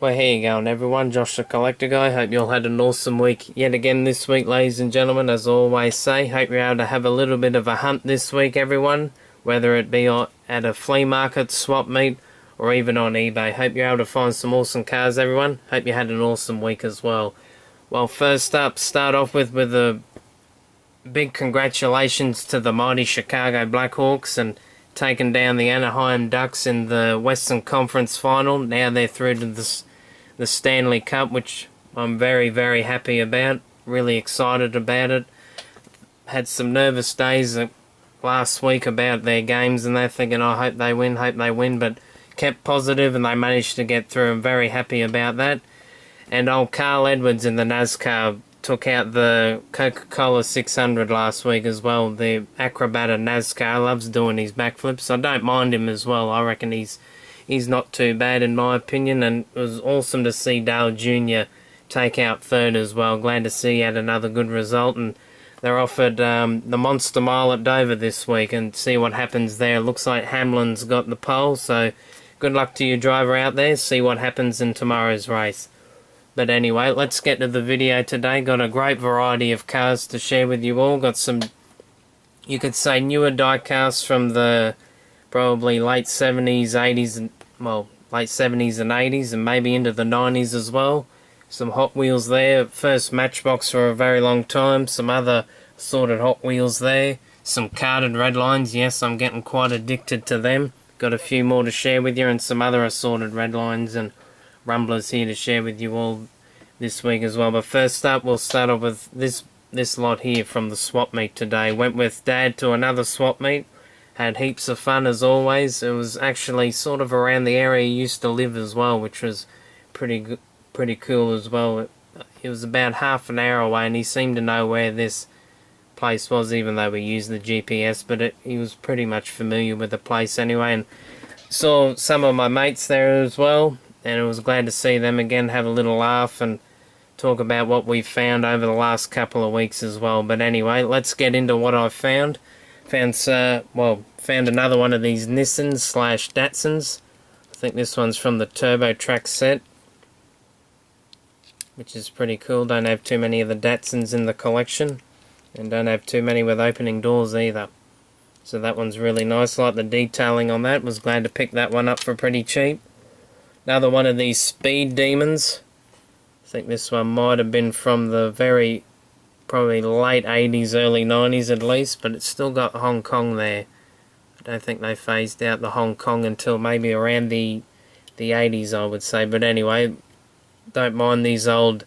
Well, here you going, everyone. Josh the Collector Guy. Hope you all had an awesome week yet again this week, ladies and gentlemen. As I always say, hope you're able to have a little bit of a hunt this week, everyone. Whether it be at a flea market, swap meet, or even on eBay. Hope you're able to find some awesome cars, everyone. Hope you had an awesome week as well. Well, first up, start off with a big congratulations to the mighty Chicago Blackhawks and taking down the Anaheim Ducks in the Western Conference Final. Now they're through to the Stanley Cup, which I'm very, very happy about. Really excited about it. Had some nervous days last week about their games and they're thinking, I hope they win, but kept positive and they managed to get through. I'm very happy about that. And old Carl Edwards in the NASCAR took out the Coca-Cola 600 last week as well. The acrobat of NASCAR loves doing his backflips. I don't mind him as well. I reckon he's not too bad in my opinion, and it was awesome to see Dale Jr. take out third as well. Glad to see he had another good result, and they're offered the Monster Mile at Dover this week and see what happens there. Looks like Hamlin's got the pole, so good luck to your driver out there. See what happens in tomorrow's race. But anyway, let's get to the video today. Got a great variety of cars to share with you all. Got some, you could say, newer die-casts from the probably late 70s, 80s, and well, late 70s and 80s, and maybe into the 90s as well. Some Hot Wheels there. First Matchbox for a very long time. Some other assorted Hot Wheels there. Some Carded Redlines. Yes, I'm getting quite addicted to them. Got a few more to share with you, and some other assorted Redlines and Rrrumblers here to share with you all this week as well. But first up, we'll start off with this lot here from the swap meet today. Went with Dad to another swap meet. Had heaps of fun as always. It was actually sort of around the area he used to live as well, which was pretty cool as well. It was about half an hour away, and he seemed to know where this place was, even though we used the GPS. But he was pretty much familiar with the place anyway, and saw some of my mates there as well. And I was glad to see them again, have a little laugh and talk about what we've found over the last couple of weeks as well. But anyway, let's get into what I've found. Found another one of these Nissans/Datsuns. I think this one's from the Turbo Track set, which is pretty cool. Don't have too many of the Datsuns in the collection, and don't have too many with opening doors either. So that one's really nice. Like the detailing on that. Was glad to pick that one up for pretty cheap. Another one of these Speed Demons. I think this one might have been from the probably late 80s, early 90s at least, but it's still got Hong Kong there. I don't think they phased out the Hong Kong until maybe around the 80s, I would say. But anyway, don't mind these old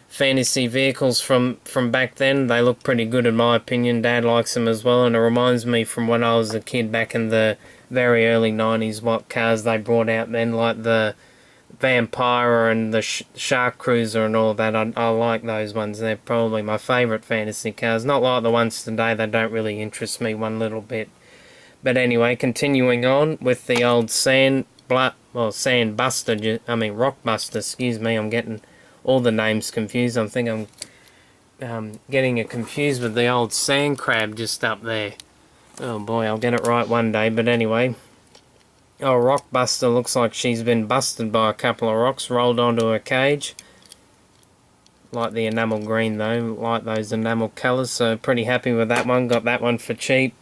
fantasy vehicles from back then. They look pretty good in my opinion. Dad likes them as well, and it reminds me from when I was a kid back in the very early 90s what cars they brought out then, like the Vampire and the Shark Cruiser and all that. I like those ones. They're probably my favourite fantasy cars. Not like the ones today, they don't really interest me one little bit. But anyway, continuing on with the old Rockbuster, excuse me. I'm getting all the names confused. I think I'm getting it confused with the old Sand Crab just up there. Oh boy, I'll get it right one day. But anyway, oh, Rockbuster looks like she's been busted by a couple of rocks, rolled onto her cage. Like the enamel green though, like those enamel colours, so pretty happy with that one. Got that one for cheap.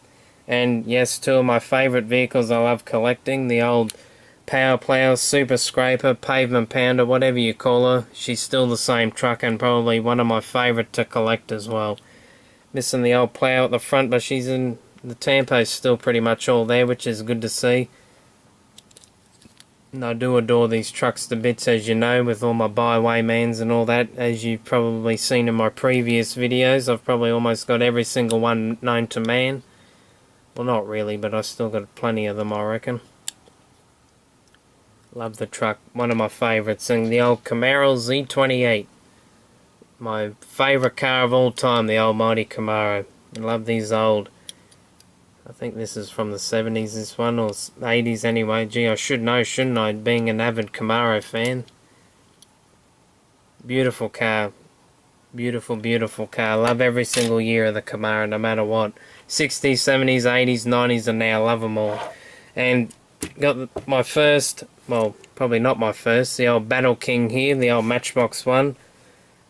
And yes, two of my favourite vehicles I love collecting, the old Power Plow, Super Scraper, Pavement Pounder, whatever you call her. She's still the same truck and probably one of my favourite to collect as well. Missing the old plow at the front, but she's in the Tampo's still pretty much all there, which is good to see. And I do adore these trucks to bits, as you know, with all my Byway-mans and all that. As you've probably seen in my previous videos, I've probably almost got every single one known to man. Well, not really, but I still got plenty of them, I reckon. Love the truck. One of my favourites. And the old Camaro Z28. My favourite car of all time, the old mighty Camaro. I love these old... I think this is from the 70s, this one, or 80s anyway. Gee, I should know, shouldn't I, being an avid Camaro fan. Beautiful car. Beautiful, beautiful car. Love every single year of the Camaro, no matter what. 60s, 70s, 80s, 90s, and now love them all. And got my first, well, probably not my first, the old Battle King here, the old Matchbox one.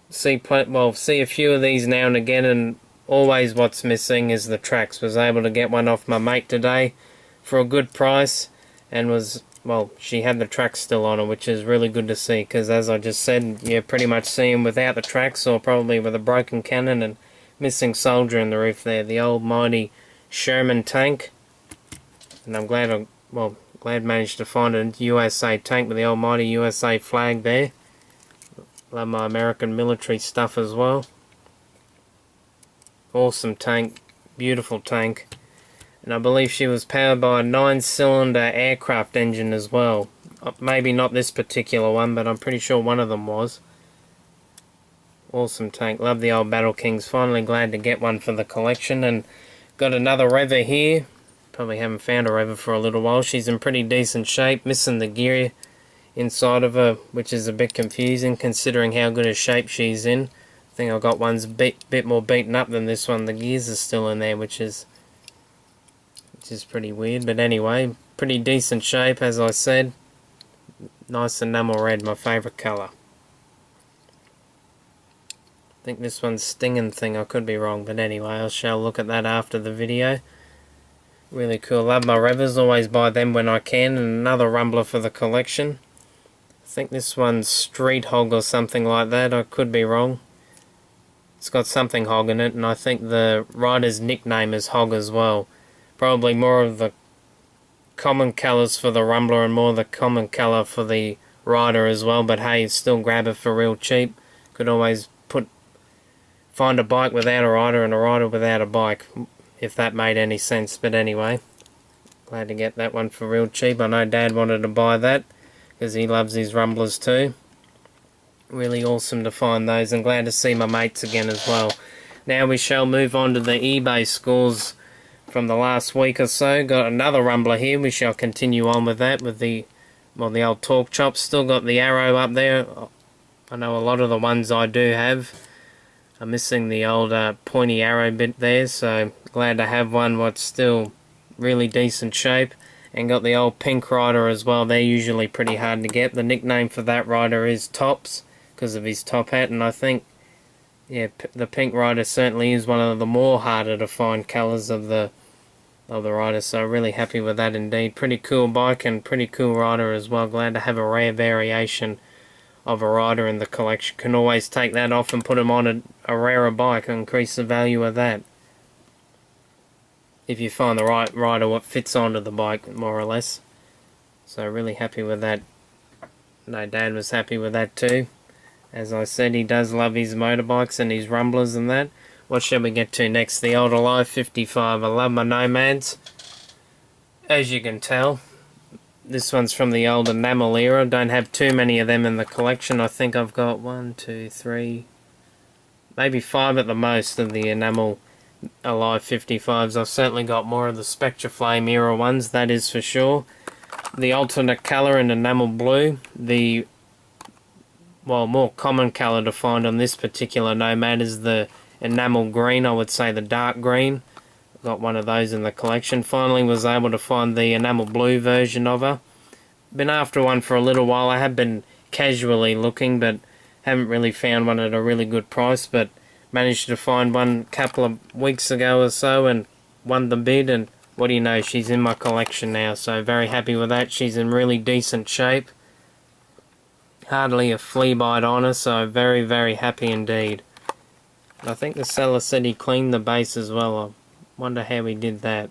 See a few of these now and again, and always what's missing is the tracks. Was able to get one off my mate today for a good price, and she had the tracks still on her, which is really good to see, because as I just said, you pretty much see them without the tracks, or probably with a broken cannon and missing soldier in the roof there. The old mighty Sherman tank, and I'm glad managed to find a USA tank with the almighty USA flag there. Love my American military stuff as well. Awesome tank, beautiful tank. And I believe she was powered by a 9-cylinder aircraft engine as well. Maybe not this particular one, but I'm pretty sure one of them was. Awesome tank. Love the old Battle Kings. Finally glad to get one for the collection. And got another Revver here. Probably haven't found a Revver for a little while. She's in pretty decent shape. Missing the gear inside of her, which is a bit confusing considering how good a shape she's in. I think I got one's bit more beaten up than this one. The gears are still in there, which is pretty weird. But anyway, pretty decent shape, as I said. Nice enamel red, my favourite colour. I think this one's Stinging Thing, I could be wrong, but anyway, I shall look at that after the video. Really cool. Love my Revvers, always buy them when I can. And another Rrumbler for the collection. I think this one's Street Hog or something like that, I could be wrong. It's got something Hog in it, and I think the rider's nickname is Hog as well. Probably more of the common colours for the Rrumbler and more the common colour for the rider as well, but hey, still grab it for real cheap. Could always find a bike without a rider and a rider without a bike, if that made any sense. But anyway, glad to get that one for real cheap. I know Dad wanted to buy that because he loves his Rrumblers too. Really awesome to find those, and glad to see my mates again as well. Now we shall move on to the eBay scores from the last week or so. Got another Rrumbler here. We shall continue on with that, with the old Torque Chop. Still got the arrow up there. I know a lot of the ones I do have are missing the old pointy arrow bit there, so glad to have one what's still really decent shape. And got the old pink rider as well. They're usually pretty hard to get. The nickname for that rider is Tops, because of his top hat, and I think, yeah, the pink rider certainly is one of the more harder to find colours of the rider, so really happy with that indeed. Pretty cool bike and pretty cool rider as well. Glad to have a rare variation of a rider in the collection. Can always take that off and put him on a rarer bike and increase the value of that, if you find the right rider what fits onto the bike, more or less. So really happy with that. No, Dad was happy with that too. As I said, he does love his motorbikes and his Rrumblers and that. What shall we get to next? The old Alive 55. I love my Nomads, as you can tell. This one's from the old enamel era. Don't have too many of them in the collection. I think I've got 1, 2, 3, maybe 5 at the most of the enamel Alive 55s. I've certainly got more of the Spectra Flame era ones, that is for sure. The alternate colour in enamel blue. The more common colour to find on this particular Nomad is the enamel green, I would say the dark green. Got one of those in the collection. Finally was able to find the enamel blue version of her. Been after one for a little while. I have been casually looking, but haven't really found one at a really good price, but managed to find one a couple of weeks ago or so and won the bid, and what do you know, she's in my collection now, so very happy with that. She's in really decent shape. Hardly a flea bite on her, so very, very happy indeed. I think the seller said he cleaned the base as well. I wonder how he did that.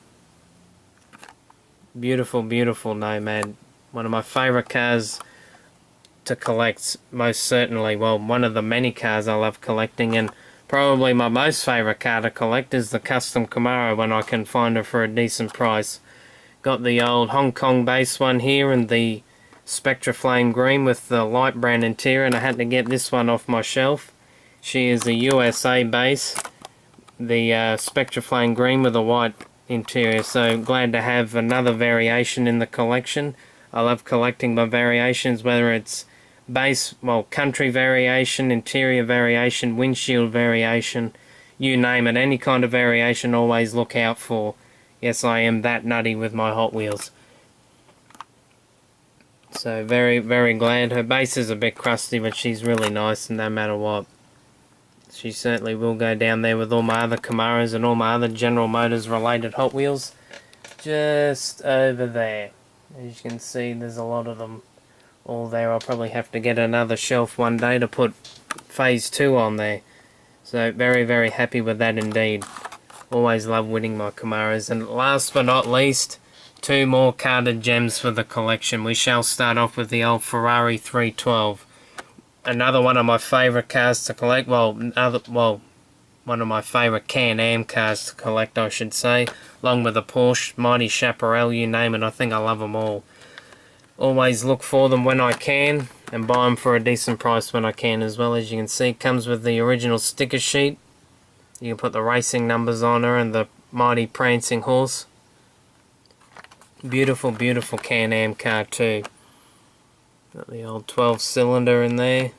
Beautiful, beautiful Nomad. One of my favourite cars to collect, most certainly. Well, one of the many cars I love collecting, and probably my most favourite car to collect is the custom Camaro when I can find her for a decent price. Got the old Hong Kong base one here and the Spectra Flame Green with the light brown interior, and I had to get this one off my shelf. She is a USA base, the Spectra Flame Green with a white interior, so glad to have another variation in the collection. I love collecting my variations, whether it's base, country variation, interior variation, windshield variation, you name it, any kind of variation, always look out for. Yes, I am that nutty with my Hot Wheels. So very, very glad. Her base is a bit crusty, but she's really nice, and no matter what, she certainly will go down there with all my other Camaros and all my other General Motors related Hot Wheels. Just over there. As you can see, there's a lot of them all there. I'll probably have to get another shelf one day to put Phase 2 on there. So very, very happy with that indeed. Always love winning my Camaros. And last but not least, 2 more carded gems for the collection. We shall start off with the old Ferrari 312. Another one of my favourite cars to collect. One of my favourite Can-Am cars to collect, I should say. Along with the Porsche, Mighty Chaparral, you name it. I think I love them all. Always look for them when I can, and buy them for a decent price when I can as well. As you can see, it comes with the original sticker sheet. You can put the racing numbers on her and the mighty prancing horse. Beautiful, beautiful Can-Am car too. Got the old 12-cylinder in there.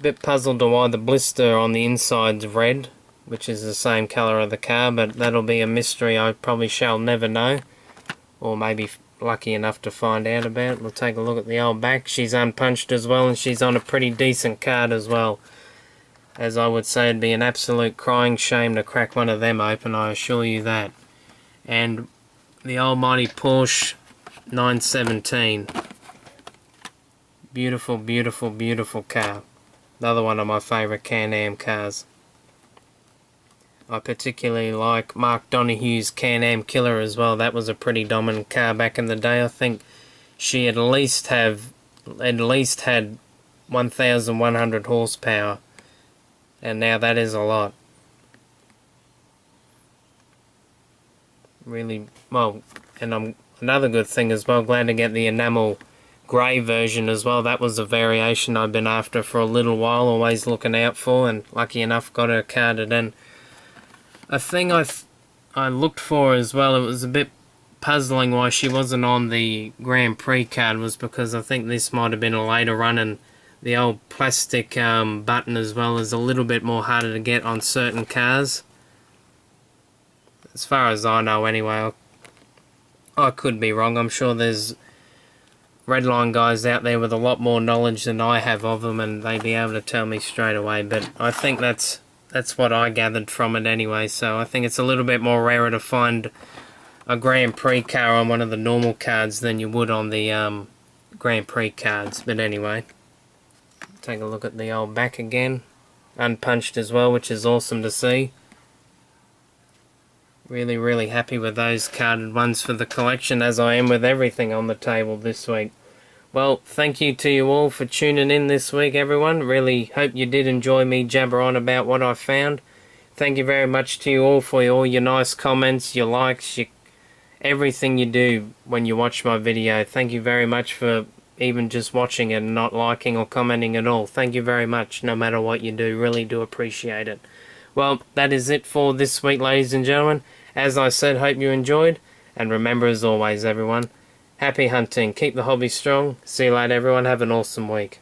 Bit puzzled to why the blister on the inside's red, which is the same colour of the car, but that'll be a mystery I probably shall never know. Or maybe lucky enough to find out about. We'll take a look at the old back. She's unpunched as well, and she's on a pretty decent card as well. As I would say, it'd be an absolute crying shame to crack one of them open, I assure you that. And the almighty Porsche 917. Beautiful, beautiful, beautiful car. Another one of my favourite Can-Am cars. I particularly like Mark Donohue's Can-Am Killer as well. That was a pretty dominant car back in the day. I think she at least had 1,100 horsepower. And now that is a lot. Really, well, and another good thing as well, glad to get the enamel grey version as well. That was a variation I've been after for a little while, always looking out for, and lucky enough got her carded in. A thing I looked for as well, it was a bit puzzling why she wasn't on the Grand Prix card, was because I think this might have been a later run, and the old plastic button as well is a little bit more harder to get on certain cars. As far as I know anyway. I could be wrong. I'm sure there's Redline guys out there with a lot more knowledge than I have of them, and they'd be able to tell me straight away. But I think that's what I gathered from it anyway. So I think it's a little bit more rarer to find a Grand Prix car on one of the normal cards than you would on the Grand Prix cards. But anyway, take a look at the old back again. Unpunched as well, which is awesome to see. Really, really happy with those carded ones for the collection, as I am with everything on the table this week. Well, thank you to you all for tuning in this week, everyone. Really hope you did enjoy me jabber on about what I found. Thank you very much to you all for all your nice comments, your likes, everything you do when you watch my video. Thank you very much for even just watching it and not liking or commenting at all. Thank you very much, no matter what you do. Really do appreciate it. Well, that is it for this week, ladies and gentlemen. As I said, hope you enjoyed. And remember, as always, everyone, happy hunting. Keep the hobby strong. See you later, everyone. Have an awesome week.